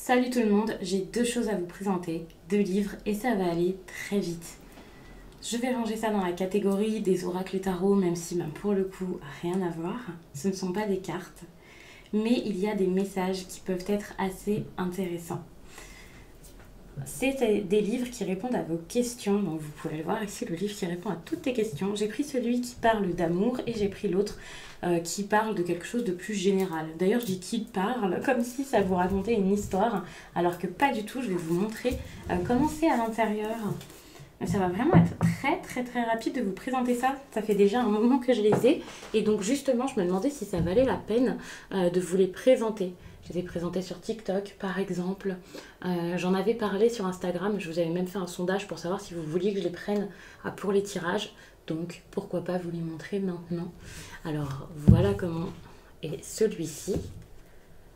Salut tout le monde, j'ai deux choses à vous présenter, deux livres et ça va aller très vite. Je vais ranger ça dans la catégorie des oracles tarot, même si pour le coup, rien à voir. Ce ne sont pas des cartes, mais il y a des messages qui peuvent être assez intéressants. C'est des livres qui répondent à vos questions, donc vous pouvez le voir ici, le livre qui répond à toutes tes questions. J'ai pris celui qui parle d'amour et j'ai pris l'autre qui parle de quelque chose de plus général. D'ailleurs, je dis qu'il parle comme si ça vous racontait une histoire, alors que pas du tout. Je vais vous montrer comment c'est à l'intérieur. Ça va vraiment être très rapide de vous présenter ça. Ça fait déjà un moment que je les ai et donc justement, je me demandais si ça valait la peine de vous les présenter. Je les ai présentés sur TikTok par exemple. J'en avais parlé sur Instagram. Je vous avais même fait un sondage pour savoir si vous vouliez que je les prenne pour les tirages. Donc pourquoi pas vous les montrer maintenant. Alors voilà comment est celui-ci.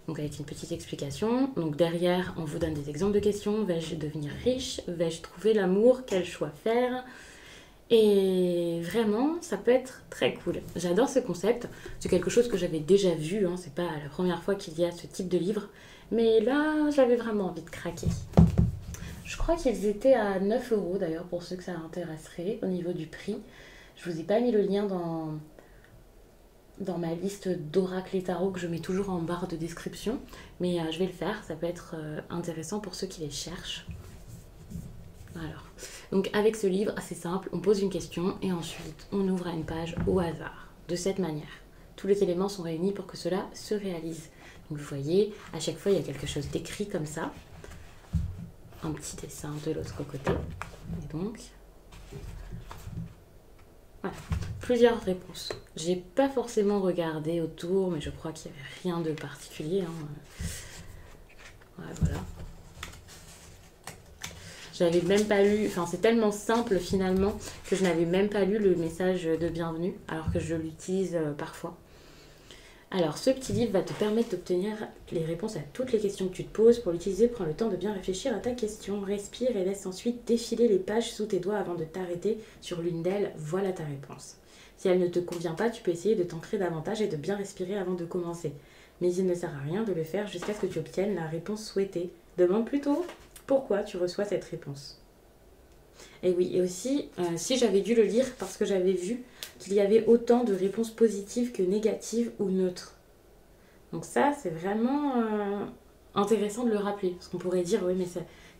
Donc avec une petite explication. Donc derrière, on vous donne des exemples de questions. Vais-je devenir riche? Vais-je trouver l'amour? Quel choix faire? Et vraiment, ça peut être très cool. J'adore ce concept. C'est quelque chose que j'avais déjà vu. C'est pas la première fois qu'il y a ce type de livre. Mais là, j'avais vraiment envie de craquer. Je crois qu'ils étaient à 9 € d'ailleurs pour ceux que ça intéresserait au niveau du prix. Je vous ai pas mis le lien dans ma liste d'oracles et tarot que je mets toujours en barre de description. Mais je vais le faire. Ça peut être intéressant pour ceux qui les cherchent. Alors, donc avec ce livre, c'est simple, on pose une question et ensuite on ouvre à une page au hasard, de cette manière. Tous les éléments sont réunis pour que cela se réalise. Donc vous voyez, à chaque fois il y a quelque chose d'écrit comme ça, un petit dessin de l'autre côté, et donc, voilà, plusieurs réponses. J'ai pas forcément regardé autour, mais je crois qu'il n'y avait rien de particulier. Voilà. J'avais même pas lu, c'est tellement simple finalement que je n'avais même pas lu le message de bienvenue alors que je l'utilise parfois. Alors ce petit livre va te permettre d'obtenir les réponses à toutes les questions que tu te poses. Pour l'utiliser, prends le temps de bien réfléchir à ta question, respire et laisse ensuite défiler les pages sous tes doigts avant de t'arrêter sur l'une d'elles. Voilà ta réponse. Si elle ne te convient pas, tu peux essayer de t'ancrer davantage et de bien respirer avant de commencer. Mais il ne sert à rien de le faire jusqu'à ce que tu obtiennes la réponse souhaitée. Demande plutôt pourquoi tu reçois cette réponse. Et oui, et aussi, si j'avais dû le lire parce que j'avais vu qu'il y avait autant de réponses positives que négatives ou neutres. Donc ça, c'est vraiment intéressant de le rappeler. Parce qu'on pourrait dire, oui, mais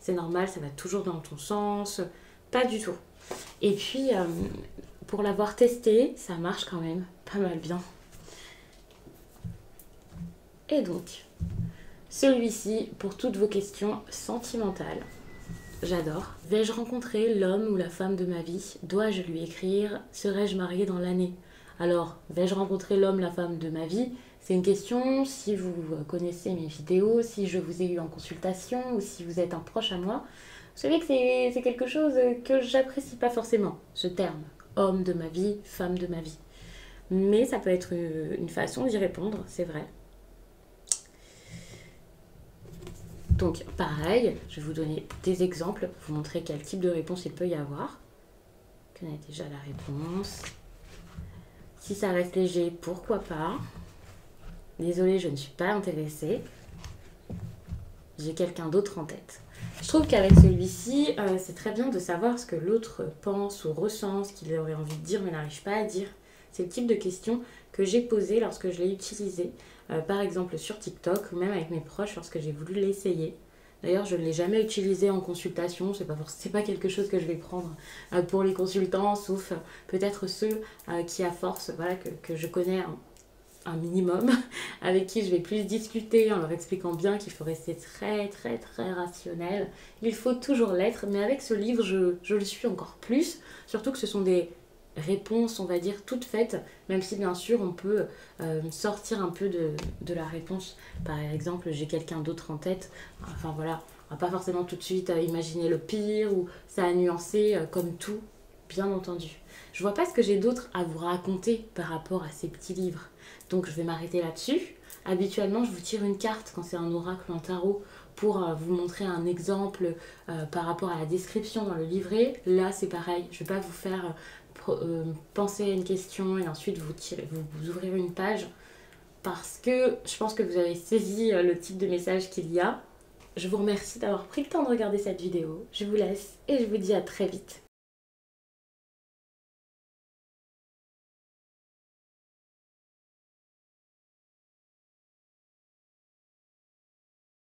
c'est normal, ça va toujours dans ton sens. Pas du tout. Et puis, pour l'avoir testé, ça marche quand même pas mal bien. Et donc, celui-ci pour toutes vos questions sentimentales. J'adore. Vais-je rencontrer l'homme ou la femme de ma vie? Dois-je lui écrire? Serai-je mariée dans l'année? Alors, vais-je rencontrer l'homme, la femme de ma vie? C'est une question, si vous connaissez mes vidéos, si je vous ai eu en consultation ou si vous êtes un proche à moi, vous savez que c'est quelque chose que j'apprécie pas forcément, ce terme. Homme de ma vie, femme de ma vie. Mais ça peut être une façon d'y répondre, c'est vrai. Donc pareil, je vais vous donner des exemples pour vous montrer quel type de réponse il peut y avoir. On a déjà la réponse. Si ça reste léger, pourquoi pas. Désolée, je ne suis pas intéressée. J'ai quelqu'un d'autre en tête. Je trouve qu'avec celui-ci, c'est très bien de savoir ce que l'autre pense ou ressent, ce qu'il aurait envie de dire mais n'arrive pas à dire. C'est le type de question que j'ai posée lorsque je l'ai utilisé, par exemple sur TikTok ou même avec mes proches lorsque j'ai voulu l'essayer. D'ailleurs, je ne l'ai jamais utilisé en consultation, c'est pas quelque chose que je vais prendre pour les consultants, sauf peut-être ceux qui à force, voilà, que je connais un minimum, avec qui je vais plus discuter en leur expliquant bien qu'il faut rester très rationnel. Il faut toujours l'être, mais avec ce livre, je le suis encore plus, surtout que ce sont des réponses, on va dire, toutes faites, même si bien sûr on peut sortir un peu de la réponse. Par exemple, j'ai quelqu'un d'autre en tête, enfin voilà, on va pas forcément tout de suite imaginer le pire ou ça a nuancé comme tout, bien entendu. Je vois pas ce que j'ai d'autre à vous raconter par rapport à ces petits livres, donc je vais m'arrêter là-dessus. Habituellement, je vous tire une carte quand c'est un oracle ou un tarot pour vous montrer un exemple par rapport à la description dans le livret. Là, c'est pareil, je vais pas vous faire penser à une question et ensuite vous ouvrir une page parce que je pense que vous avez saisi le type de message qu'il y a. Je vous remercie d'avoir pris le temps de regarder cette vidéo. Je vous laisse et je vous dis à très vite.